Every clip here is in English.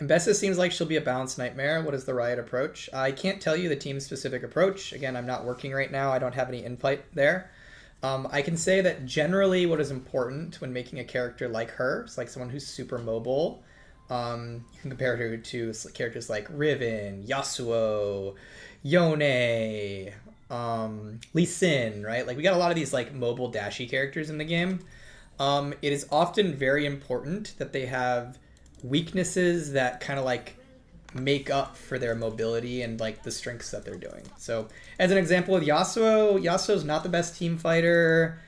AMBESSA seems like she'll be a balanced nightmare. What is the Riot approach? I can't tell you the team's specific approach. Again, I'm not working right now. I don't have any insight there. I can say that generally what is important when making a character like her, it's like someone who's super mobile. You can compare her to characters like Riven, Yasuo, Yone, Lee Sin, right? Like we got a lot of these like mobile dashy characters in the game. It is often very important that they have weaknesses that kind of like make up for their mobility and like the strengths that they're doing. So as an example with Yasuo, Yasuo's not the best team fighter.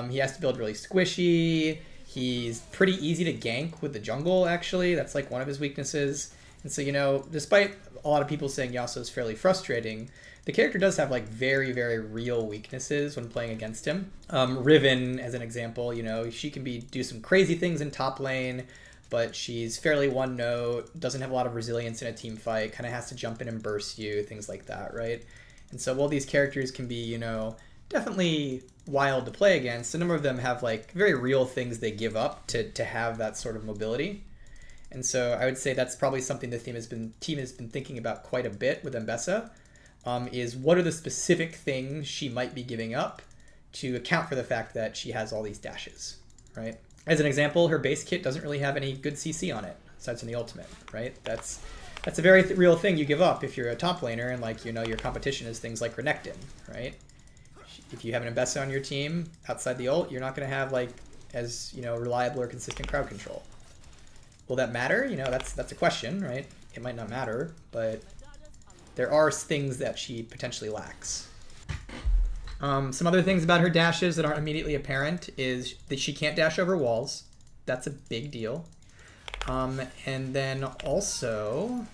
He has to build really squishy. He's pretty easy to gank with the jungle, actually. That's like one of his weaknesses. And so, you know, despite a lot of people saying Yasuo's fairly frustrating, the character does have like very, very real weaknesses when playing against him. Riven, as an example, you know, she can do some crazy things in top lane, but she's fairly one note, doesn't have a lot of resilience in a team fight, kind of has to jump in and burst you, things like that, right? And so while these characters can be, you know, definitely wild to play against, a number of them have like very real things they give up to have that sort of mobility. And so I would say that's probably something the team has been thinking about quite a bit with AMBESSA, is what are the specific things she might be giving up to account for the fact that she has all these dashes, right? As an example, her base kit doesn't really have any good CC on it, aside from the ultimate, right? That's a very real thing you give up if you're a top laner and like, you know, your competition is things like Renekton, right? If you have an AMBESSA on your team outside the ult, you're not going to have like as, you know, reliable or consistent crowd control. Will that matter? You know, that's a question, right? It might not matter, but there are things that she potentially lacks. Some other things about her dashes that aren't immediately apparent is that she can't dash over walls. That's a big deal. And then also,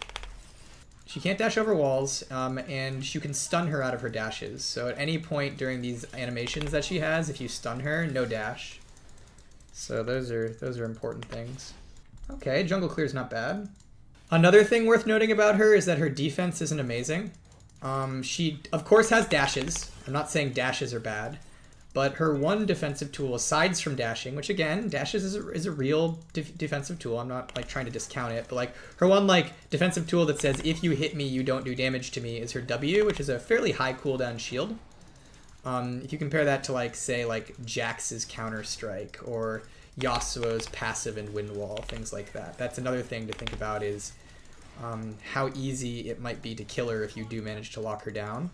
she can't dash over walls, and you can stun her out of her dashes. So at any point during these animations that she has, if you stun her, no dash. So those are important things. Okay, jungle clear is not bad. Another thing worth noting about her is that her defense isn't amazing. She, of course, has dashes. I'm not saying dashes are bad, but her one defensive tool, aside from dashing, which again, dashes is a real defensive tool. I'm not like trying to discount it, but like her one like defensive tool that says if you hit me, you don't do damage to me is her W, which is a fairly high cooldown shield. If you compare that to like say like Jax's counter strike or Yasuo's passive and wind wall, things like that. That's another thing to think about is how easy it might be to kill her if you do manage to lock her down.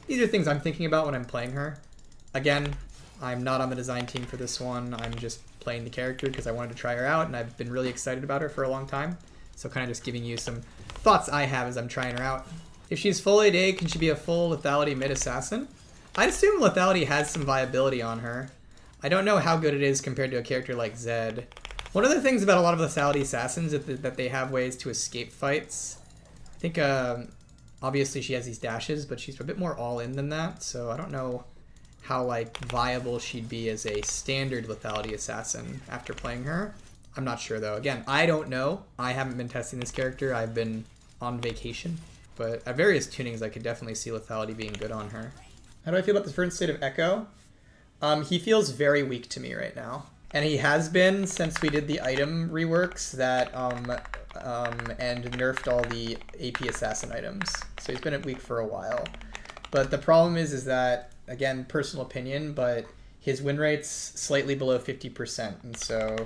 These are things I'm thinking about when I'm playing her. Again, I'm not on the design team for this one. I'm just playing the character because I wanted to try her out, and I've been really excited about her for a long time. So kind of just giving you some thoughts I have as I'm trying her out. If she's full AD, can she be a full lethality mid assassin? I'd assume lethality has some viability on her. I don't know how good it is compared to a character like Zed. One of the things about a lot of lethality assassins is that they have ways to escape fights. I think obviously she has these dashes, but she's a bit more all-in than that, so I don't know how like viable she'd be as a standard lethality assassin after playing her. I'm not sure though. Again, I don't know. I haven't been testing this character. I've been on vacation, but at various tunings I could definitely see lethality being good on her. How do I feel about the current state of EKKO? He feels very weak to me right now. And he has been since we did the item reworks that and nerfed all the AP assassin items. So he's been weak for a while. But the problem is that, again, personal opinion, but his win rate's slightly below 50%. And so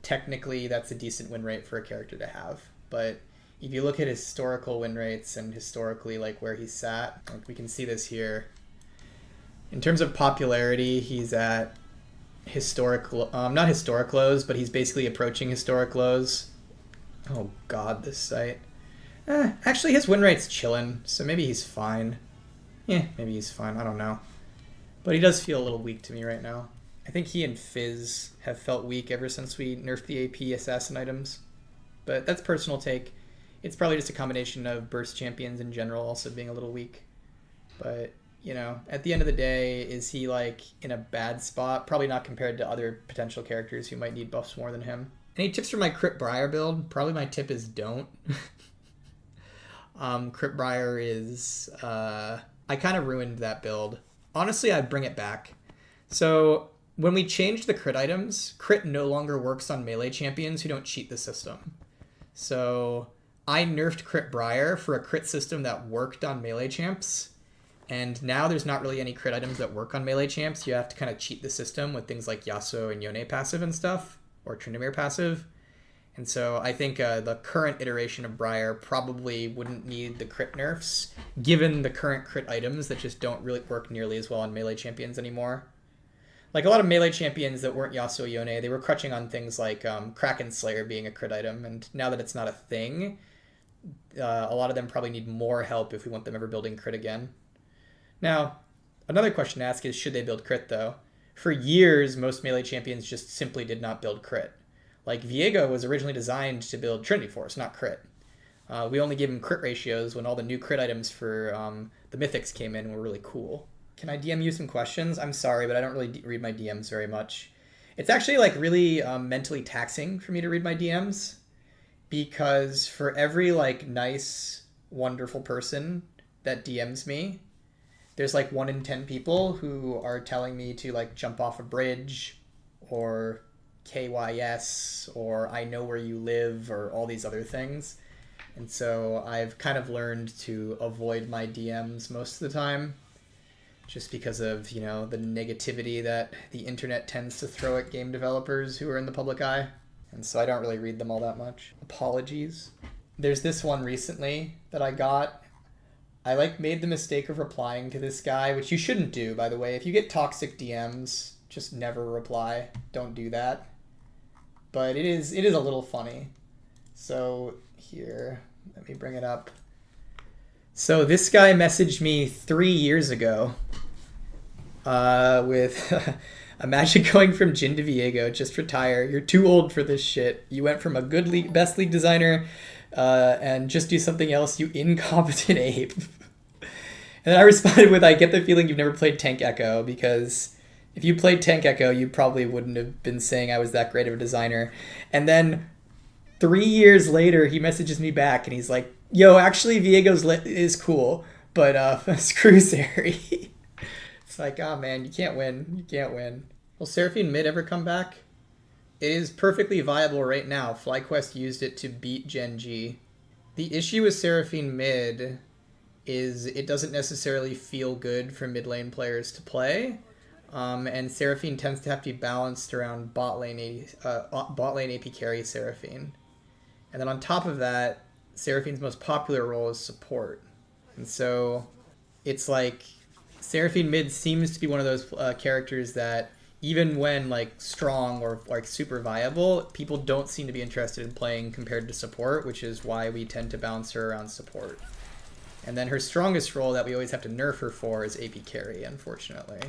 technically that's a decent win rate for a character to have. But if you look at historical win rates and historically like where he's sat, like we can see this here. In terms of popularity, he's at not historic lows, but he's basically approaching historic lows. Oh god, this site. Actually his win rate's chillin', so maybe he's fine. Yeah, maybe he's fine, I don't know. But he does feel a little weak to me right now. I think he and Fizz have felt weak ever since we nerfed the AP assassin items. But that's personal take. It's probably just a combination of burst champions in general also being a little weak. But you know, at the end of the day, is he like in a bad spot? Probably not compared to other potential characters who might need buffs more than him. Any tips for my Crypt BRIAR build? Probably my tip is don't. Crypt BRIAR is... I kind of ruined that build. Honestly, I'd bring it back. So when we changed the crit items, crit no longer works on melee champions who don't cheat the system. So I nerfed crit BRIAR for a crit system that worked on melee champs. And now there's not really any crit items that work on melee champs. You have to kind of cheat the system with things like Yasuo and Yone passive and stuff, or Tryndamere passive. And so I think the current iteration of BRIAR probably wouldn't need the crit nerfs, given the current crit items that just don't really work nearly as well on melee champions anymore. Like a lot of melee champions that weren't Yasuo Yone, they were crutching on things like Kraken Slayer being a crit item, and now that it's not a thing, a lot of them probably need more help if we want them ever building crit again. Now, another question to ask is, should they build crit though? For years, most melee champions just simply did not build crit. Like Viego was originally designed to build Trinity Force, not crit. We only gave him crit ratios when all the new crit items for the Mythics came in and were really cool. Can I DM you some questions? I'm sorry, but I don't really read my DMs very much. It's actually like really mentally taxing for me to read my DMs, because for every like nice, wonderful person that DMs me, there's like 1 in 10 people who are telling me to like jump off a bridge, or KYS, or I know where you live, or all these other things. And so I've kind of learned to avoid my DMs most of the time, just because of, you know, the negativity that the internet tends to throw at game developers who are in the public eye. And so I don't really read them all that much. Apologies. There's this one recently that I got. I like made the mistake of replying to this guy, which you shouldn't do, by the way. If you get toxic DMs, just never reply. Don't do that. But it is a little funny. So here, let me bring it up. So this guy messaged me 3 years ago with imagine going from Jin to Viego, just retire. You're too old for this shit. You went from a good league, best league designer and just do something else, you incompetent ape. And then I responded with, I get the feeling you've never played Tank EKKO, because if you played Tank EKKO, you probably wouldn't have been saying I was that great of a designer. And then 3 years later, he messages me back and he's like, yo, actually Viego's is cool, but screw Seri. It's like, oh man, you can't win. You can't win. Will SERAPHINE Mid ever come back? It is perfectly viable right now. FlyQuest used it to beat Gen G. The issue with SERAPHINE Mid is it doesn't necessarily feel good for mid lane players to play. And Seraphine tends to have to be balanced around bot lane AP carry Seraphine. And then on top of that, Seraphine's most popular role is support. And so it's like SERAPHINE Mid seems to be one of those characters that even when like strong or like super viable, people don't seem to be interested in playing compared to support, which is why we tend to balance her around support. And then her strongest role that we always have to nerf her for is AP carry, unfortunately.